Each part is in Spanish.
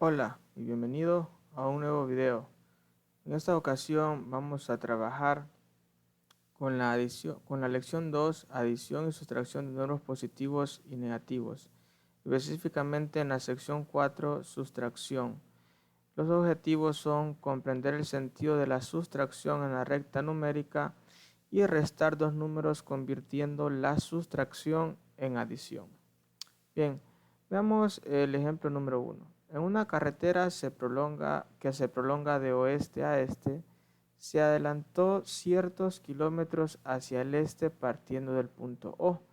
Hola y bienvenido a un nuevo video. En esta ocasión vamos a trabajar con la lección 2, adición y sustracción de números positivos y negativos, específicamente en la sección 4, sustracción. Los objetivos son comprender el sentido de la sustracción en la recta numérica y restar dos números convirtiendo la sustracción en adición. Bien, veamos el ejemplo número 1. En una carretera que se prolonga de oeste a este, se adelantó ciertos kilómetros hacia el este partiendo del punto O.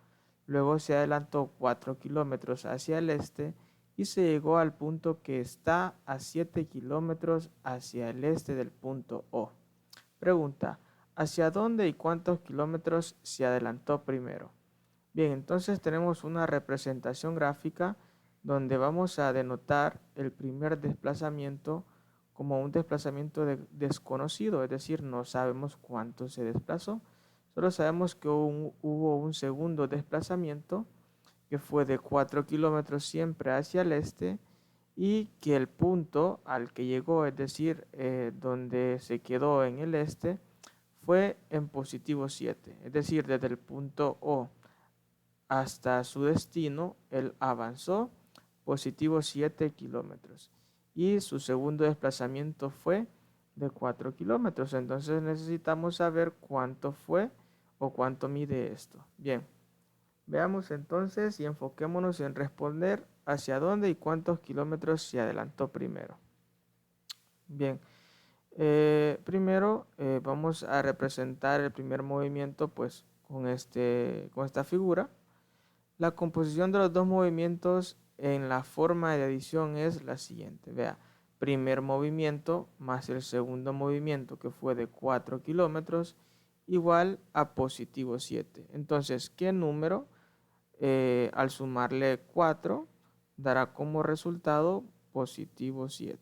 Luego se adelantó 4 kilómetros hacia el este y se llegó al punto que está a 7 kilómetros hacia el este del punto O. Pregunta, ¿hacia dónde y cuántos kilómetros se adelantó primero? Bien, entonces tenemos una representación gráfica donde vamos a denotar el primer desplazamiento como un desplazamiento desconocido, es decir, no sabemos cuánto se desplazó, solo sabemos que hubo un segundo desplazamiento que fue de 4 kilómetros siempre hacia el este y que el punto al que llegó, es decir, donde se quedó en el este, fue en positivo 7, es decir, desde el punto O hasta su destino, él avanzó positivo 7 kilómetros y su segundo desplazamiento fue de 4 kilómetros. Entonces necesitamos saber cuánto fue o cuánto mide esto. Bien, veamos entonces y enfoquémonos en responder hacia dónde y cuántos kilómetros se adelantó primero. Bien, primero vamos a representar el primer movimiento pues con esta figura. La composición de los dos movimientos en la forma de adición es la siguiente. Vea, primer movimiento más el segundo movimiento que fue de 4 kilómetros igual a positivo 7. Entonces, ¿qué número al sumarle 4 dará como resultado positivo 7?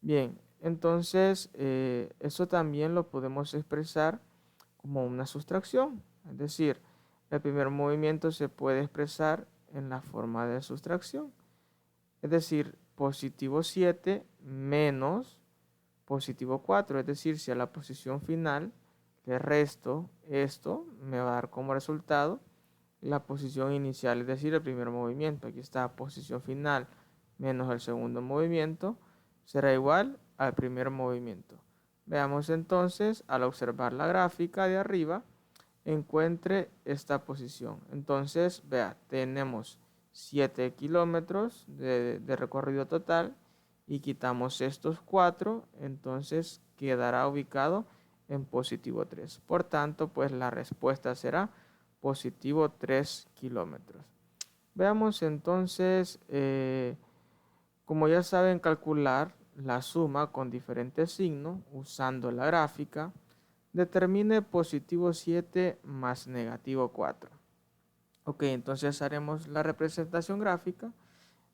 Bien, entonces eso también lo podemos expresar como una sustracción. Es decir, el primer movimiento se puede expresar en la forma de sustracción. Es decir, positivo 7 menos positivo 4. Es decir, si a la posición final le resto esto, me va a dar como resultado la posición inicial, es decir, el primer movimiento. Aquí está posición final menos el segundo movimiento, será igual al primer movimiento. Veamos entonces, al observar la gráfica de arriba, encuentre esta posición. Entonces, vea, tenemos 7 kilómetros de recorrido total y quitamos estos 4, entonces quedará ubicado en positivo 3. Por tanto, pues la respuesta será positivo 3 kilómetros. Veamos entonces, como ya saben calcular la suma con diferentes signos usando la gráfica, determine positivo 7 más negativo 4. Ok, entonces haremos la representación gráfica.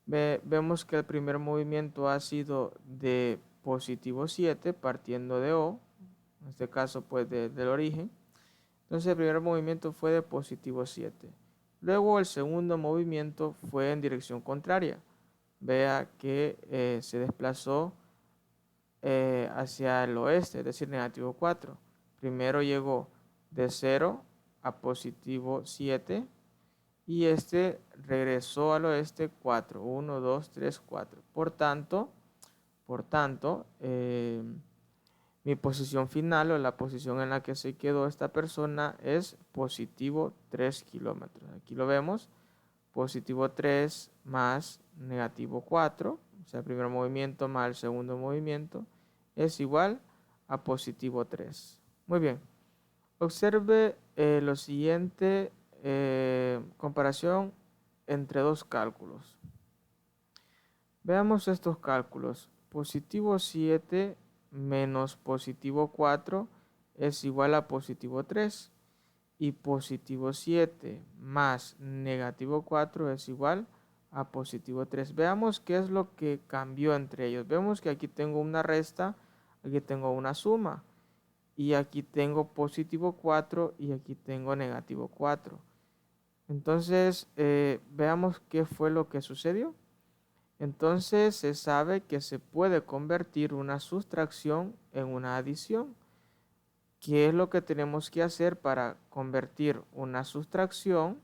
Vemos que el primer movimiento ha sido de positivo 7 partiendo de O, en este caso pues del origen. Entonces el primer movimiento fue de positivo 7. Luego el segundo movimiento fue en dirección contraria. Vea que se desplazó hacia el oeste, es decir, negativo 4. Primero llegó de 0 a positivo 7 y este regresó al oeste 4. 1, 2, 3, 4. Por tanto, mi posición final o la posición en la que se quedó esta persona es positivo 3 kilómetros. Aquí lo vemos, positivo 3 más negativo 4, o sea, el primer movimiento más el segundo movimiento, es igual a positivo 3. Muy bien, observe lo siguiente, comparación entre dos cálculos. Veamos estos cálculos. Positivo 7 menos positivo 4 es igual a positivo 3 y positivo 7 más negativo 4 es igual a positivo 3. Veamos qué es lo que cambió entre ellos. Vemos que aquí tengo una resta, aquí tengo una suma y aquí tengo positivo 4 y aquí tengo negativo 4. Entonces, veamos qué fue lo que sucedió. Entonces se sabe que se puede convertir una sustracción en una adición. ¿Qué es lo que tenemos que hacer para convertir una sustracción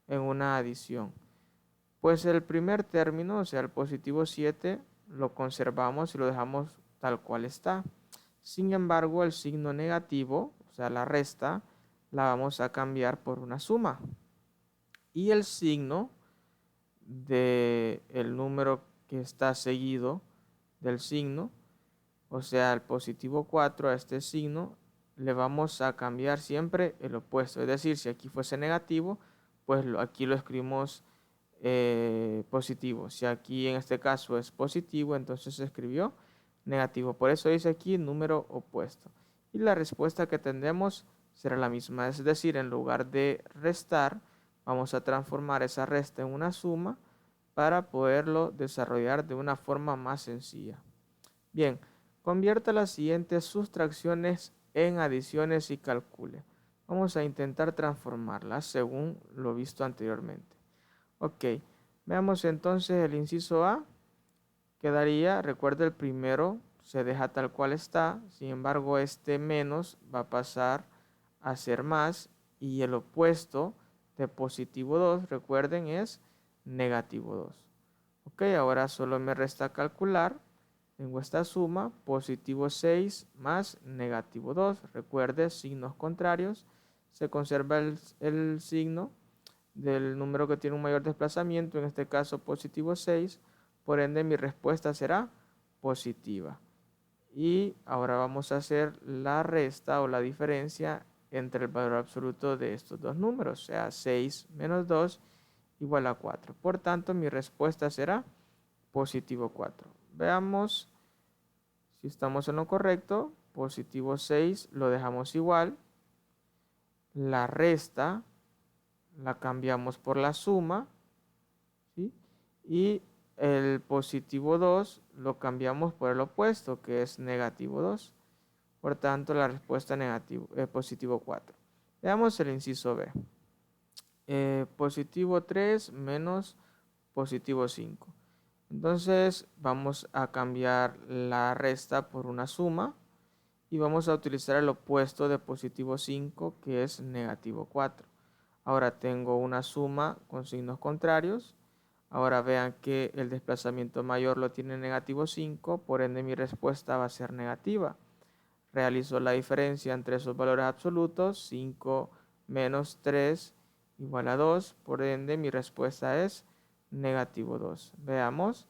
en una adición? Pues el primer término, o sea, el positivo 7, lo conservamos y lo dejamos tal cual está. Sin embargo, el signo negativo, o sea, la resta, la vamos a cambiar por una suma. Y el signo del número que está seguido del signo, o sea, el positivo 4 a este signo, le vamos a cambiar siempre el opuesto. Es decir, si aquí fuese negativo, pues aquí lo escribimos positivo. Si aquí en este caso es positivo, entonces se escribió negativo. Por eso dice aquí número opuesto. Y la respuesta que tendremos será la misma. Es decir, en lugar de restar, vamos a transformar esa resta en una suma para poderlo desarrollar de una forma más sencilla. Bien, convierta las siguientes sustracciones en adiciones y calcule. Vamos a intentar transformarlas según lo visto anteriormente. Ok, veamos entonces el inciso A. Quedaría, recuerda el primero se deja tal cual está, sin embargo este menos va a pasar a ser más y el opuesto de positivo 2, recuerden, es negativo 2. Ok, ahora solo me resta calcular. Tengo esta suma, positivo 6 más negativo 2. Recuerde, signos contrarios. Se conserva el signo del número que tiene un mayor desplazamiento, en este caso positivo 6. Por ende, mi respuesta será positiva. Y ahora vamos a hacer la resta o la diferencia entre el valor absoluto de estos dos números, o sea, 6 menos 2 igual a 4. Por tanto, mi respuesta será positivo 4. Veamos si estamos en lo correcto. Positivo 6 lo dejamos igual. La resta la cambiamos por la suma, ¿sí? Y el positivo 2 lo cambiamos por el opuesto, que es negativo 2. Por tanto, la respuesta es positivo 4. Veamos el inciso B. Positivo 3 menos positivo 5. Entonces vamos a cambiar la resta por una suma y vamos a utilizar el opuesto de positivo 5, que es negativo 4. Ahora tengo una suma con signos contrarios. Ahora vean que el desplazamiento mayor lo tiene negativo 5, por ende mi respuesta va a ser negativa. Realizo la diferencia entre esos valores absolutos, 5 menos 3 igual a 2, por ende mi respuesta es negativo 2. Veamos,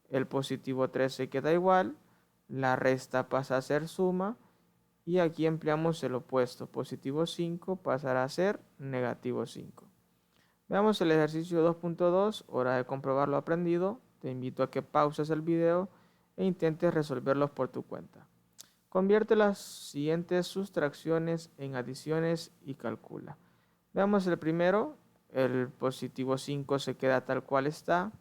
el positivo 3 se queda igual, la resta pasa a ser suma y aquí empleamos el opuesto, positivo 5 pasará a ser negativo 5. Veamos el ejercicio 2.2, hora de comprobar lo aprendido. Te invito a que pauses el video e intentes resolverlos por tu cuenta. Convierte las siguientes sustracciones en adiciones y calcula. Veamos el primero, el positivo 5 se queda tal cual está,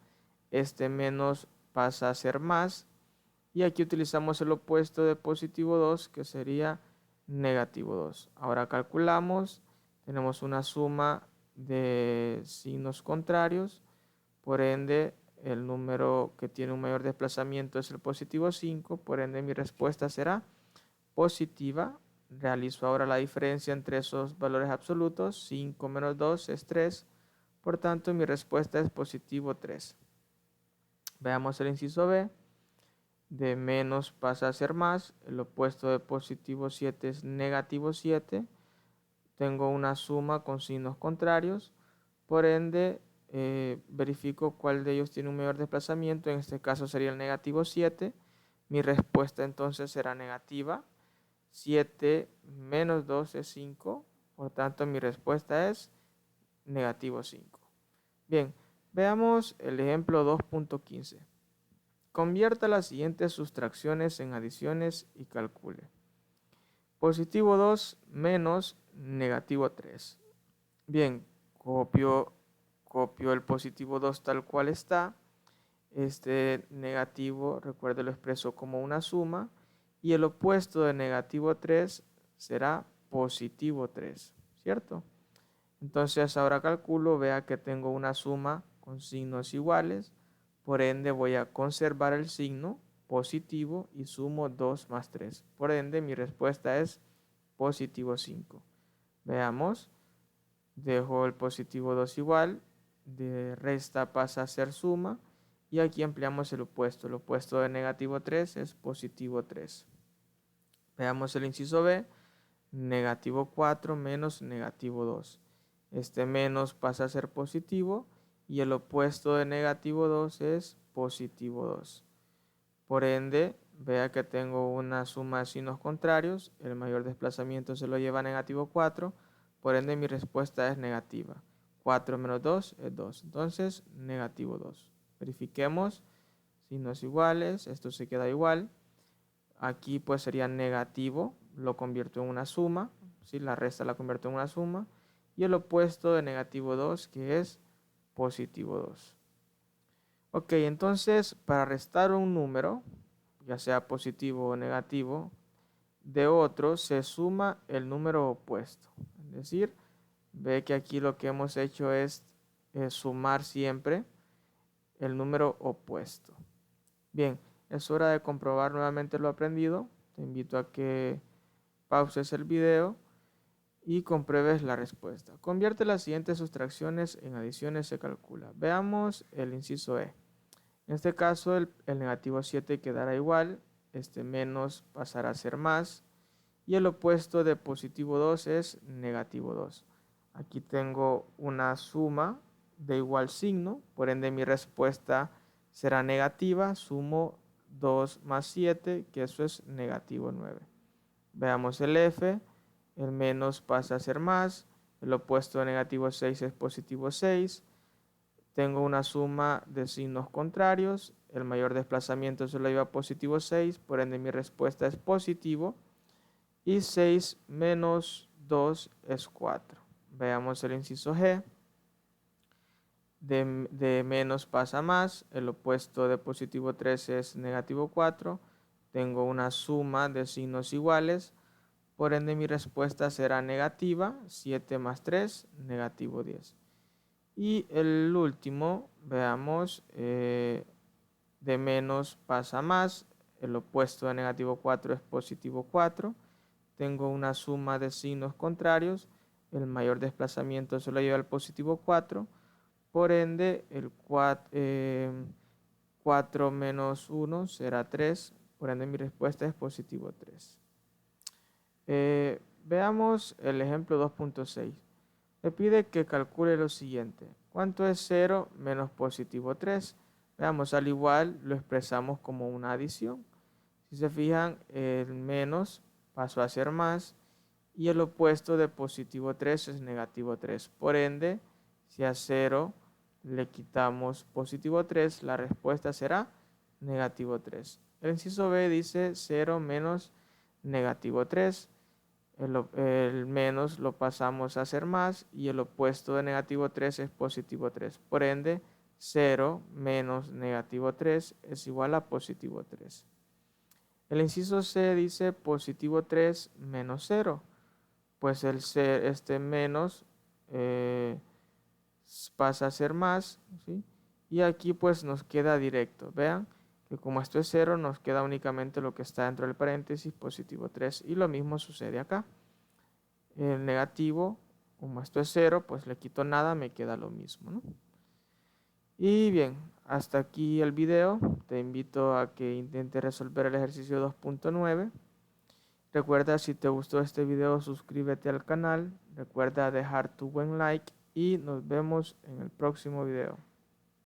este menos pasa a ser más, y aquí utilizamos el opuesto de positivo 2, que sería negativo 2. Ahora calculamos, tenemos una suma de signos contrarios, por ende el número que tiene un mayor desplazamiento es el positivo 5, por ende mi respuesta será positiva. Realizo ahora la diferencia entre esos valores absolutos, 5 menos 2 es 3, por tanto mi respuesta es positivo 3. Veamos el inciso B. De menos pasa a ser más, el opuesto de positivo 7 es negativo 7. Tengo una suma con signos contrarios, por ende verifico cuál de ellos tiene un mayor desplazamiento, en este caso sería el negativo 7. Mi respuesta entonces será negativa. 7 menos 2 es 5, por tanto mi respuesta es negativo 5. Bien, veamos el ejemplo 2.15. Convierta las siguientes sustracciones en adiciones y calcule. Positivo 2 menos negativo 3. Bien, copio el positivo 2 tal cual está. Este negativo, recuerde, lo expreso como una suma. Y el opuesto de negativo 3 será positivo 3, ¿cierto? Entonces ahora calculo, vea que tengo una suma con signos iguales. Por ende voy a conservar el signo positivo y sumo 2 más 3. Por ende mi respuesta es positivo 5. Veamos, dejo el positivo 2 igual, de resta pasa a ser suma y aquí ampliamos el opuesto. El opuesto de negativo 3 es positivo 3. Veamos el inciso B, negativo 4 menos negativo 2. Este menos pasa a ser positivo y el opuesto de negativo 2 es positivo 2. Por ende, vea que tengo una suma de signos contrarios. El mayor desplazamiento se lo lleva a negativo 4. Por ende, mi respuesta es negativa. 4 menos 2 es 2. Entonces, negativo 2. Verifiquemos. Signos iguales. Esto se queda igual. Aquí pues sería negativo. Lo convierto en una suma. ¿Sí? La resta la convierto en una suma. Y el opuesto de negativo 2, que es positivo 2. Ok, entonces para restar un número, ya sea positivo o negativo, de otro se suma el número opuesto. Es decir, ve que aquí lo que hemos hecho es sumar siempre el número opuesto. Bien, es hora de comprobar nuevamente lo aprendido. Te invito a que pauses el video y compruebes la respuesta. Convierte las siguientes sustracciones en adiciones, se calcula. Veamos el inciso E. En este caso el negativo 7 quedará igual, este menos pasará a ser más y el opuesto de positivo 2 es negativo 2. Aquí tengo una suma de igual signo, por ende mi respuesta será negativa, sumo 2 más 7, que eso es negativo 9. Veamos el F, el menos pasa a ser más, el opuesto de negativo 6 es positivo 6. Tengo una suma de signos contrarios, el mayor desplazamiento se lo lleva a positivo 6, por ende mi respuesta es positivo. Y 6 menos 2 es 4. Veamos el inciso G. De menos pasa a más, el opuesto de positivo 3 es negativo 4. Tengo una suma de signos iguales, por ende mi respuesta será negativa, 7 más 3, negativo 10. Y el último, veamos, de menos pasa a más, el opuesto de negativo 4 es positivo 4. Tengo una suma de signos contrarios, el mayor desplazamiento se lo lleva al positivo 4, por ende el 4 menos 1 será 3, por ende mi respuesta es positivo 3. Veamos el ejemplo 2.6. Me pide que calcule lo siguiente. ¿Cuánto es 0 menos positivo 3? Veamos, al igual lo expresamos como una adición. Si se fijan, el menos pasó a ser más y el opuesto de positivo 3 es negativo 3. Por ende, si a 0 le quitamos positivo 3, la respuesta será negativo 3. El inciso B dice 0 menos negativo 3. El menos lo pasamos a ser más y el opuesto de negativo 3 es positivo 3. Por ende, 0 menos negativo 3 es igual a positivo 3. El inciso C dice positivo 3 menos 0. Pues este menos pasa a ser más, ¿sí? Y aquí pues nos queda directo. Vean que como esto es 0, nos queda únicamente lo que está dentro del paréntesis, positivo 3. Y lo mismo sucede acá. El negativo, como esto es 0, pues le quito nada, me queda lo mismo, ¿no? Y bien, hasta aquí el video. Te invito a que intentes resolver el ejercicio 2.9. Recuerda, si te gustó este video, suscríbete al canal. Recuerda dejar tu buen like y nos vemos en el próximo video.